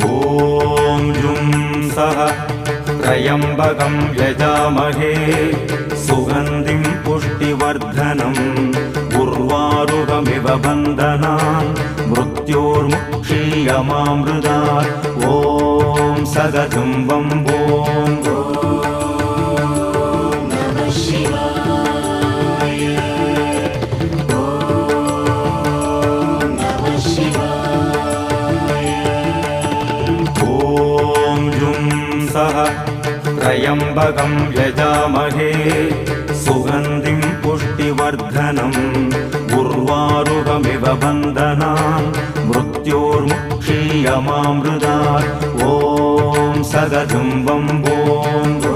ॐ जुं सः त्र्यम्बकं यजामहे सुगन्धिं पुष्टिवर्धनम् उर्वारुकमिव बन्धनान् मृत्योर्मुक्षीयमामृतात् ॐ सगजुम्बं ॐ त्र्यम्बकं यजामहे सुगन्धिं पुष्टिवर्धनम् उर्वारुकमिव बन्धनान् मृत्योर्मुक्षीयमामृतात् ॐ सगजुम्बं ॐ